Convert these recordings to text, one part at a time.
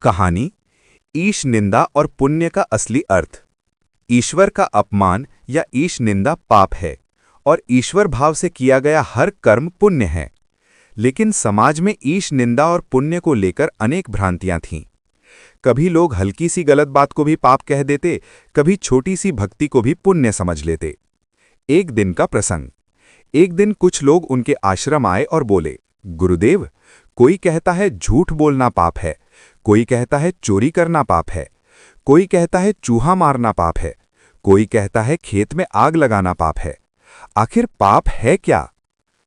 कहानी ईश निंदा और पुण्य का असली अर्थ। ईश्वर का अपमान या ईश निंदा पाप है और ईश्वर भाव से किया गया हर कर्म पुण्य है। लेकिन समाज में ईश निंदा और पुण्य को लेकर अनेक भ्रांतियां थीं। कभी लोग हल्की सी गलत बात को भी पाप कह देते, कभी छोटी सी भक्ति को भी पुण्य समझ लेते। एक दिन का प्रसंग। एक दिन कुछ लोग उनके आश्रम आए और बोले, गुरुदेव, कोई कहता है झूठ बोलना पाप है, कोई कहता है चोरी करना पाप है, कोई कहता है चूहा मारना पाप है, कोई कहता है खेत में आग लगाना पाप है। आखिर पाप है क्या?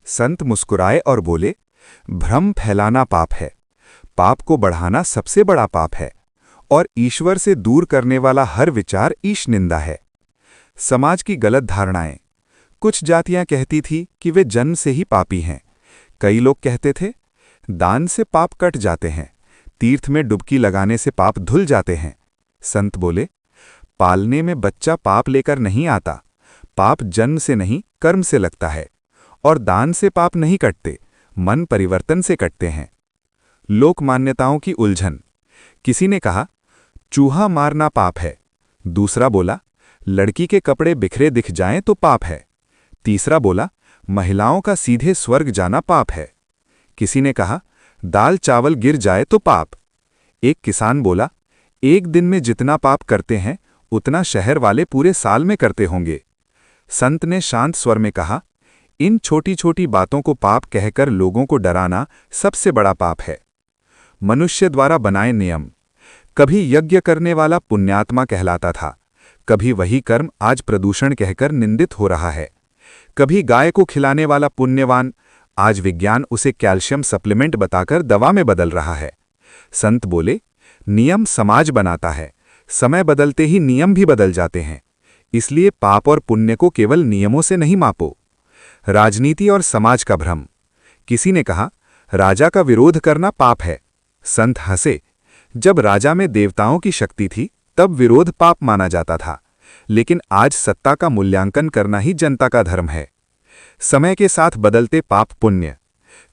संत मुस्कुराए और बोले, भ्रम फैलाना पाप है, पाप को बढ़ाना सबसे बड़ा पाप है और ईश्वर से दूर करने वाला हर विचार ईश निंदा है। समाज की गलत धारणाएं। कुछ जातियां कहती थी कि वे जन्म से ही पापी हैं। कई लोग कहते थे, दान से पाप कट जाते हैं, तीर्थ में डुबकी लगाने से पाप धुल जाते हैं। संत बोले, पालने में बच्चा पाप लेकर नहीं आता, पाप जन्म से नहीं कर्म से लगता है, और दान से पाप नहीं कटते, मन परिवर्तन से कटते हैं। लोक मान्यताओं की उलझन। किसी ने कहा, चूहा मारना पाप है, दूसरा बोला, लड़की के कपड़े बिखरे दिख जाएं तो पाप है, तीसरा बोला, महिलाओं का सीधे स्वर्ग जाना पाप है। किसी ने कहा, दाल चावल गिर जाए तो पाप। एक किसान बोला, एक दिन में जितना पाप करते हैं उतना शहर वाले पूरे साल में करते होंगे। संत ने शांत स्वर में कहा, इन छोटी छोटी बातों को पाप कहकर लोगों को डराना सबसे बड़ा पाप है। मनुष्य द्वारा बनाए नियम। कभी यज्ञ करने वाला पुण्यात्मा कहलाता था, कभी वही कर्म आज प्रदूषण कहकर निंदित हो रहा है। कभी गाय को खिलाने वाला पुण्यवान, आज विज्ञान उसे कैल्शियम सप्लीमेंट बताकर दवा में बदल रहा है। संत बोले, नियम समाज बनाता है, समय बदलते ही नियम भी बदल जाते हैं। इसलिए पाप और पुण्य को केवल नियमों से नहीं मापो। राजनीति और समाज का भ्रम। किसी ने कहा, राजा का विरोध करना पाप है। संत हंसे, जब राजा में देवताओं की शक्ति थी तब विरोध पाप माना जाता था, लेकिन आज सत्ता का मूल्यांकन करना ही जनता का धर्म है। समय के साथ बदलते पाप पुण्य।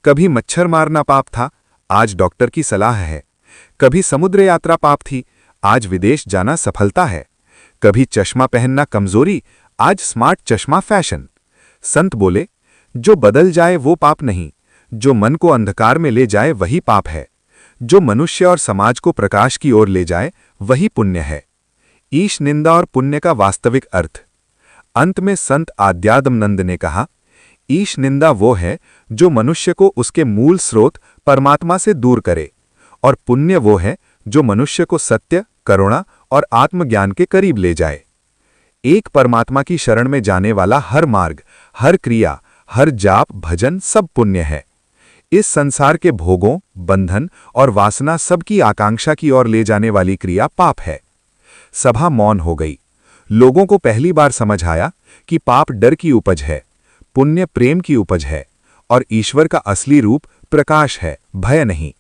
कभी मच्छर मारना पाप था, आज डॉक्टर की सलाह है। कभी समुद्र यात्रा पाप थी, आज विदेश जाना सफलता है। कभी चश्मा पहनना कमजोरी, आज स्मार्ट चश्मा फैशन। संत बोले, जो बदल जाए वो पाप नहीं, जो मन को अंधकार में ले जाए वही पाप है। जो मनुष्य और समाज को प्रकाश की ओर ले जाए वही पुण्य है। ईश निंदा और पुण्य का वास्तविक अर्थ। अंत में संत आद्यात्मनंद ने कहा, ईश निंदा वो है जो मनुष्य को उसके मूल स्रोत परमात्मा से दूर करे, और पुण्य वो है जो मनुष्य को सत्य, करुणा और आत्मज्ञान के करीब ले जाए। एक परमात्मा की शरण में जाने वाला हर मार्ग, हर क्रिया, हर जाप भजन सब पुण्य है। इस संसार के भोगों, बंधन और वासना सबकी आकांक्षा की ओर ले जाने वाली क्रिया पाप है। सभा मौन हो गई। लोगों को पहली बार समझ आया कि पाप डर की उपज है, पुण्य प्रेम की उपज है, और ईश्वर का असली रूप प्रकाश है, भय नहीं।